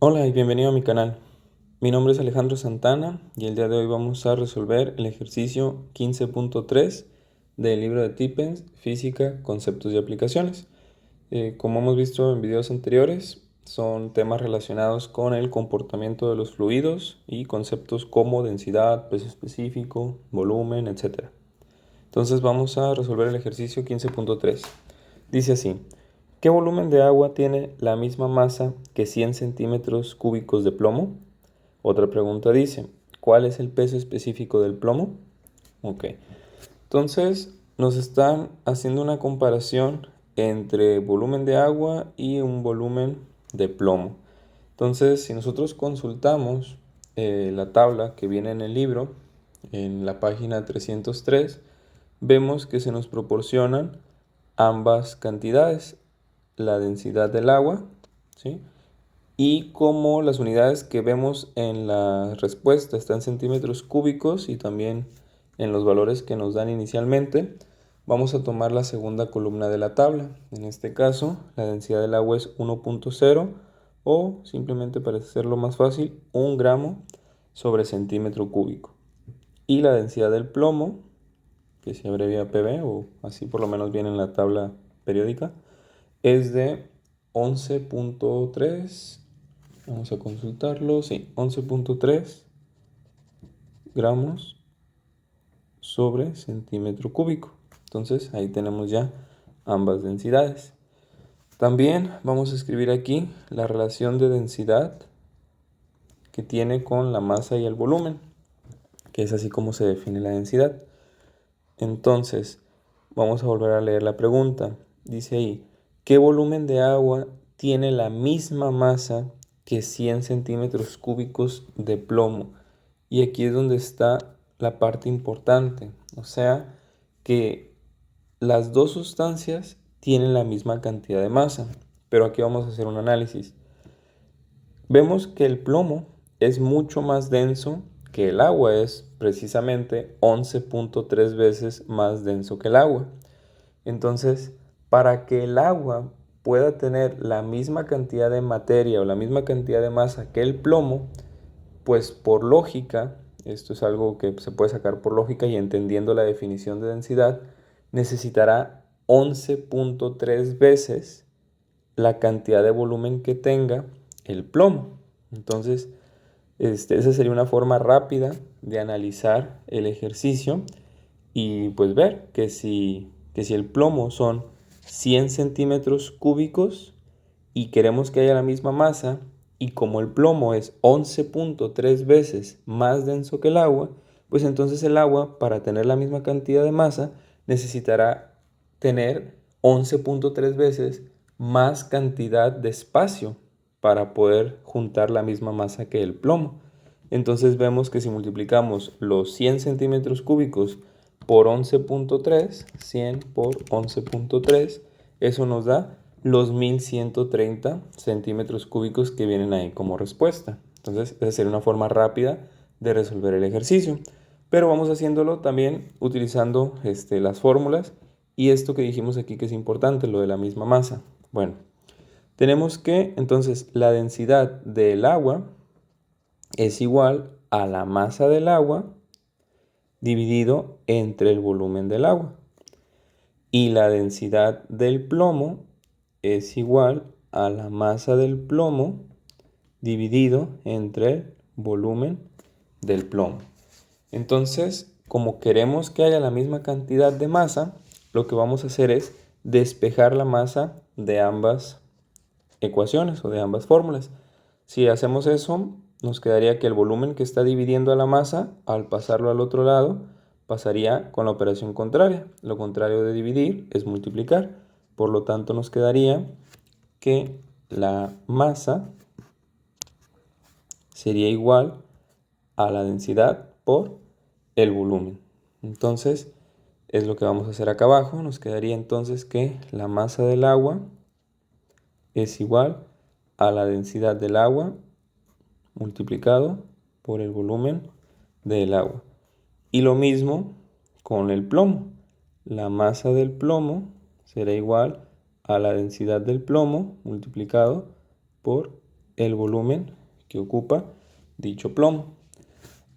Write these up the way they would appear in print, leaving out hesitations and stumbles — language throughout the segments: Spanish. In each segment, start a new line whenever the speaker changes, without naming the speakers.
Hola y bienvenido a mi canal. Mi nombre es Alejandro Santana y el día de hoy vamos a resolver el ejercicio 15.3 del libro de Tippens, Física, Conceptos y Aplicaciones. Como hemos visto en videos anteriores, son temas relacionados con el comportamiento de los fluidos y conceptos como densidad, peso específico, volumen, etc. Entonces vamos a resolver el ejercicio 15.3. Dice así: ¿qué volumen de agua tiene la misma masa que 100 centímetros cúbicos de plomo? Otra pregunta dice: ¿cuál es el peso específico del plomo? Ok, entonces nos están haciendo una comparación entre volumen de agua y un volumen de plomo. Entonces, si nosotros consultamos la tabla que viene en el libro, en la página 303, vemos que se nos proporcionan ambas cantidades, la densidad del agua, ¿sí? Y como las unidades que vemos en la respuesta están en centímetros cúbicos y también en los valores que nos dan inicialmente, vamos a tomar la segunda columna de la tabla. En este caso, la densidad del agua es 1.0 o simplemente para hacerlo más fácil, 1 gramo sobre centímetro cúbico. Y la densidad del plomo, que se abrevia PB o así por lo menos viene en la tabla periódica, es de 11.3. Vamos a consultarlo. Sí, 11.3 gramos sobre centímetro cúbico. Entonces ahí tenemos ya ambas densidades. También vamos a escribir aquí la relación de densidad que tiene con la masa y el volumen, que es así como se define la densidad. Entonces, vamos a volver a leer la pregunta. Dice ahí: ¿qué volumen de agua tiene la misma masa que 100 centímetros cúbicos de plomo? Y aquí es donde está la parte importante. O sea, que las dos sustancias tienen la misma cantidad de masa. Pero aquí vamos a hacer un análisis. Vemos que el plomo es mucho más denso que el agua, es precisamente 11.3 veces más denso que el agua. Entonces, para que el agua pueda tener la misma cantidad de materia o la misma cantidad de masa que el plomo, pues por lógica, esto es algo que se puede sacar por lógica y entendiendo la definición de densidad, necesitará 11.3 veces la cantidad de volumen que tenga el plomo. Entonces, esa sería una forma rápida de analizar el ejercicio y pues ver que si el plomo son 100 centímetros cúbicos y queremos que haya la misma masa, y como el plomo es 11.3 veces más denso que el agua, pues entonces el agua, para tener la misma cantidad de masa, necesitará tener 11.3 veces más cantidad de espacio para poder juntar la misma masa que el plomo. Entonces vemos que si multiplicamos los 100 centímetros cúbicos por 11.3, 100 por 11.3, eso nos da los 1130 centímetros cúbicos que vienen ahí como respuesta. Entonces, esa sería una forma rápida de resolver el ejercicio. Pero vamos haciéndolo también utilizando las fórmulas y esto que dijimos aquí que es importante, lo de la misma masa. Bueno, tenemos que entonces la densidad del agua es igual a la masa del agua dividido entre el volumen del agua. Y la densidad del plomo es igual a la masa del plomo dividido entre el volumen del plomo. Entonces, como queremos que haya la misma cantidad de masa, lo que vamos a hacer es despejar la masa de ambas ecuaciones o de ambas fórmulas. Si hacemos eso, nos quedaría que el volumen que está dividiendo a la masa, al pasarlo al otro lado, pasaría con la operación contraria. Lo contrario de dividir es multiplicar. Por lo tanto, nos quedaría que la masa sería igual a la densidad por el volumen. Entonces, es lo que vamos a hacer acá abajo. Nos quedaría entonces que la masa del agua es igual a la densidad del agua multiplicado por el volumen del agua. Y lo mismo con el plomo. La masa del plomo será igual a la densidad del plomo multiplicado por el volumen que ocupa dicho plomo.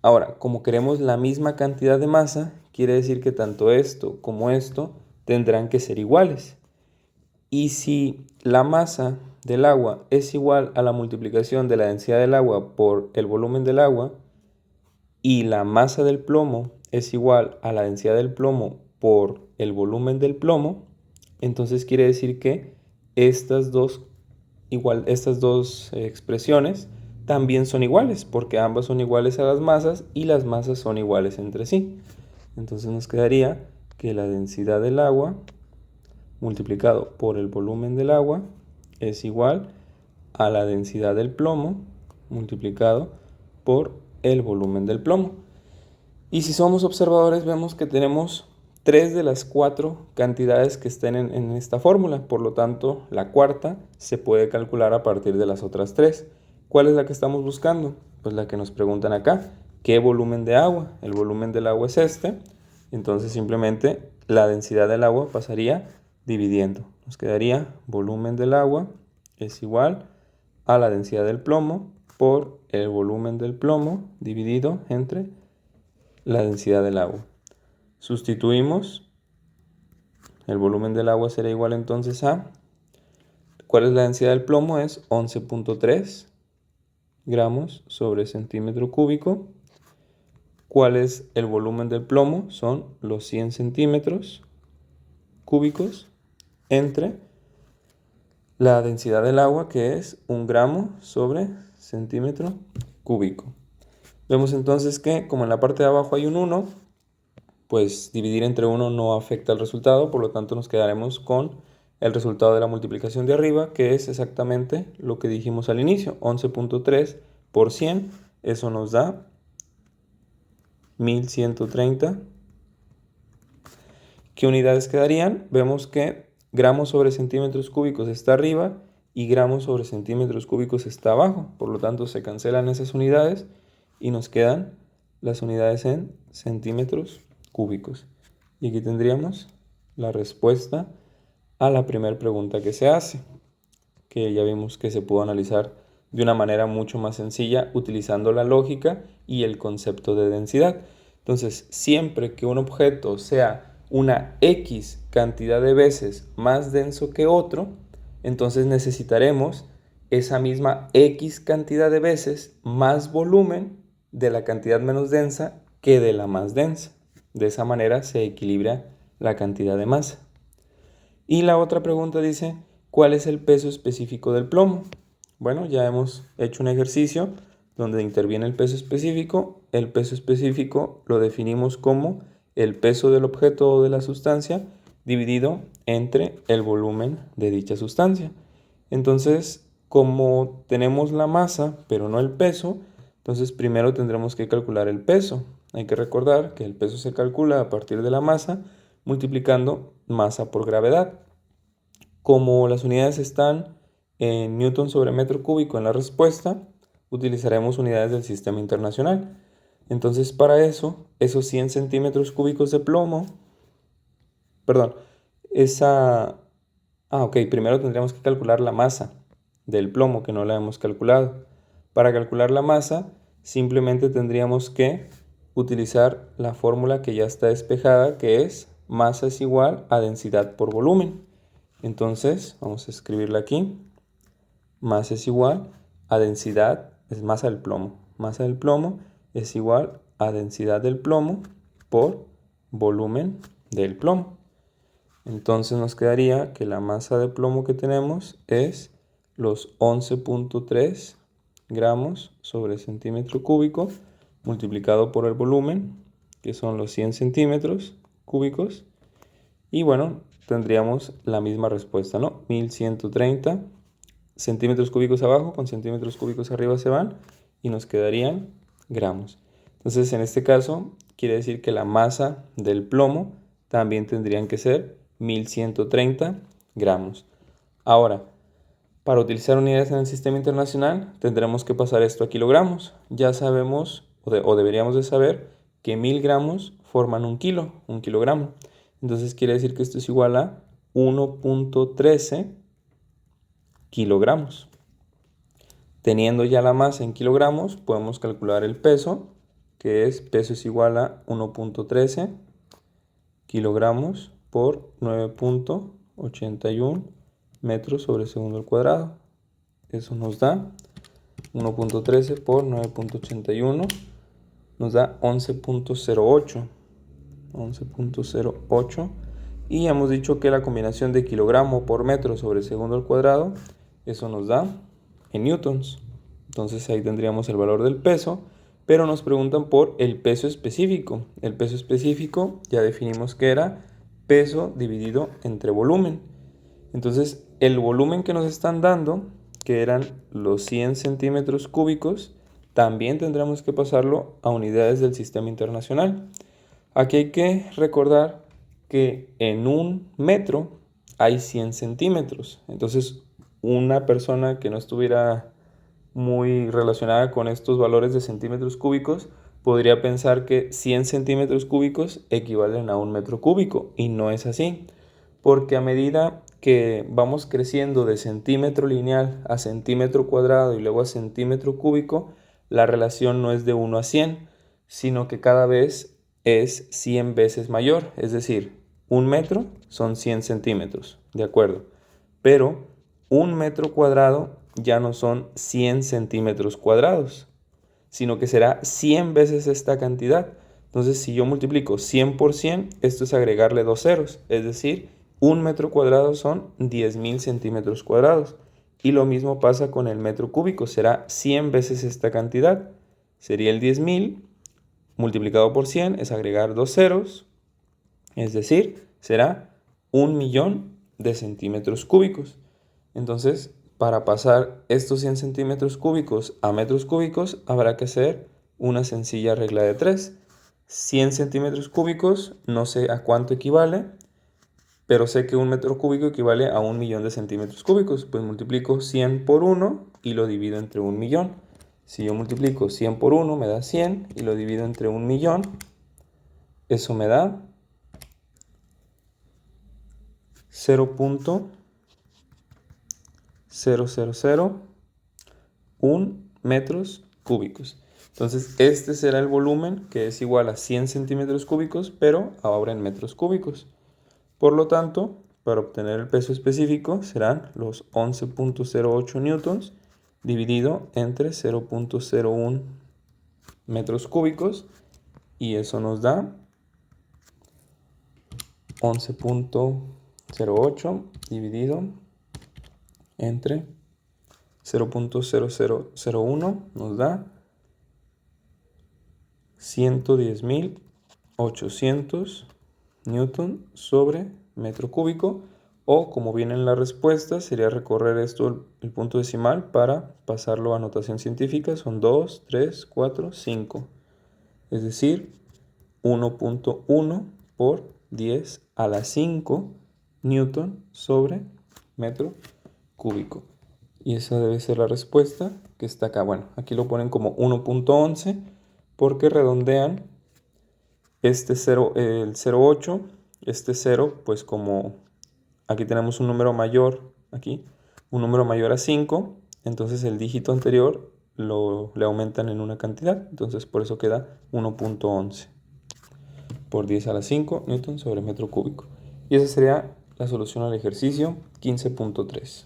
Ahora, como queremos la misma cantidad de masa, quiere decir que tanto esto como esto tendrán que ser iguales. Y si la masa del agua es igual a la multiplicación de la densidad del agua por el volumen del agua, y la masa del plomo es igual a la densidad del plomo por el volumen del plomo, entonces quiere decir que estas dos expresiones también son iguales, porque ambas son iguales a las masas y las masas son iguales entre sí. Entonces nos quedaría que la densidad del agua multiplicado por el volumen del agua es igual a la densidad del plomo multiplicado por el volumen del plomo. Y si somos observadores, vemos que tenemos 3 de las 4 cantidades que estén en esta fórmula. Por lo tanto, la cuarta se puede calcular a partir de las otras 3. ¿Cuál es la que estamos buscando? Pues la que nos preguntan acá. ¿Qué volumen de agua? El volumen del agua es este. Entonces simplemente la densidad del agua pasaría dividiendo. Nos quedaría volumen del agua es igual a la densidad del plomo por el volumen del plomo dividido entre la densidad del agua. Sustituimos, el volumen del agua será igual entonces a, ¿cuál es la densidad del plomo? Es 11.3 gramos sobre centímetro cúbico. ¿Cuál es el volumen del plomo? Son los 100 centímetros cúbicos entre la densidad del agua, que es 1 gramo sobre centímetro cúbico. Vemos entonces que, como en la parte de abajo hay un 1, pues dividir entre 1 no afecta el resultado, por lo tanto nos quedaremos con el resultado de la multiplicación de arriba, que es exactamente lo que dijimos al inicio, 11.3 por 100, eso nos da 1130. ¿Qué unidades quedarían? Vemos que gramos sobre centímetros cúbicos está arriba y gramos sobre centímetros cúbicos está abajo, por lo tanto se cancelan esas unidades y nos quedan las unidades en centímetros cúbicos. Y aquí tendríamos la respuesta a la primera pregunta que se hace, que ya vimos que se pudo analizar de una manera mucho más sencilla utilizando la lógica y el concepto de densidad. Entonces, siempre que un objeto sea una X cantidad de veces más denso que otro, entonces necesitaremos esa misma X cantidad de veces más volumen de la cantidad menos densa que de la más densa. De esa manera se equilibra la cantidad de masa. Y la otra pregunta dice, ¿cuál es el peso específico del plomo? Bueno, ya hemos hecho un ejercicio donde interviene el peso específico. El peso específico lo definimos como el peso del objeto o de la sustancia dividido entre el volumen de dicha sustancia. Entonces, como tenemos la masa, pero no el peso, entonces primero tendremos que calcular el peso. Hay que recordar que el peso se calcula a partir de la masa multiplicando masa por gravedad. Como las unidades están en newton sobre metro cúbico en la respuesta, utilizaremos unidades del sistema internacional. Entonces, para eso, esos 100 centímetros cúbicos de plomo, perdón, primero tendríamos que calcular la masa del plomo, que no la hemos calculado. Para calcular la masa, simplemente tendríamos que utilizar la fórmula que ya está despejada, que es masa es igual a densidad por volumen. Entonces, vamos a escribirla aquí. Masa es igual a densidad, es masa del plomo. Masa del plomo es igual a densidad del plomo por volumen del plomo. Entonces nos quedaría que la masa de plomo que tenemos es los 11.3 gramos sobre centímetro cúbico multiplicado por el volumen, que son los 100 centímetros cúbicos. Y bueno, tendríamos la misma respuesta, ¿no? 1130 centímetros cúbicos abajo con centímetros cúbicos arriba se van y nos quedarían gramos. Entonces, en este caso, quiere decir que la masa del plomo también tendrían que ser 1130 gramos. Ahora, para utilizar unidades en el sistema internacional, tendremos que pasar esto a kilogramos. Ya sabemos, o deberíamos de saber, que 1000 gramos forman un kilogramo. Entonces quiere decir que esto es igual a 1.13 kilogramos. Teniendo ya la masa en kilogramos, podemos calcular el peso, que es peso es igual a 1.13 kilogramos por 9.81 metros sobre segundo al cuadrado. Eso nos da 1.13 por 9.81, nos da 11.08. 11.08. Y hemos dicho que la combinación de kilogramo por metro sobre segundo al cuadrado, eso nos da en newtons. Entonces ahí tendríamos el valor del peso, pero nos preguntan por el peso específico. El peso específico ya definimos que era peso dividido entre volumen. Entonces el volumen que nos están dando, que eran los 100 centímetros cúbicos, también tendremos que pasarlo a unidades del sistema internacional. Aquí hay que recordar que en un metro hay 100 centímetros. Entonces, una persona que no estuviera muy relacionada con estos valores de centímetros cúbicos podría pensar que 100 centímetros cúbicos equivalen a un metro cúbico, y no es así, porque a medida que vamos creciendo de centímetro lineal a centímetro cuadrado y luego a centímetro cúbico, la relación no es de 1 a 100, sino que cada vez es 100 veces mayor, es decir, un metro son 100 centímetros, ¿de acuerdo? Pero un metro cuadrado ya no son 100 centímetros cuadrados, sino que será 100 veces esta cantidad. Entonces, si yo multiplico 100 por 100, esto es agregarle dos ceros, es decir, un metro cuadrado son 10.000 centímetros cuadrados. Y lo mismo pasa con el metro cúbico, será 100 veces esta cantidad, sería el 10.000 multiplicado por 100 es agregar dos ceros, es decir, será 1.000.000 de centímetros cúbicos. Entonces, para pasar estos 100 centímetros cúbicos a metros cúbicos, habrá que hacer una sencilla regla de 3. 100 centímetros cúbicos, no sé a cuánto equivale, pero sé que un metro cúbico equivale a 1.000.000 de centímetros cúbicos. Pues multiplico 100 por 1 y lo divido entre 1.000.000. Si yo multiplico 100 por 1 me da 100 y lo divido entre 1.000.000, eso me da 0.0001 metros cúbicos. Entonces este será el volumen, que es igual a 100 centímetros cúbicos, pero ahora en metros cúbicos. Por lo tanto, para obtener el peso específico serán los 11.08 newtons dividido entre 0.01 metros cúbicos, y eso nos da 11.08 dividido entre 0.0001 nos da 110.800 newton sobre metro cúbico, o como viene en la respuesta, sería recorrer esto el punto decimal para pasarlo a notación científica. Son 2, 3, 4, 5. Es decir, 1.1 por 10 a la 5 newton sobre metro cúbico. Y esa debe ser la respuesta que está acá. Bueno, aquí lo ponen como 1.11 porque redondean este 0, el 0.8, este 0, pues como aquí tenemos un número mayor, aquí, un número mayor a 5, entonces el dígito anterior le aumentan en una cantidad, entonces por eso queda 1.11 por 10 a la 5 newton sobre metro cúbico. Y esa sería la solución al ejercicio 15.3.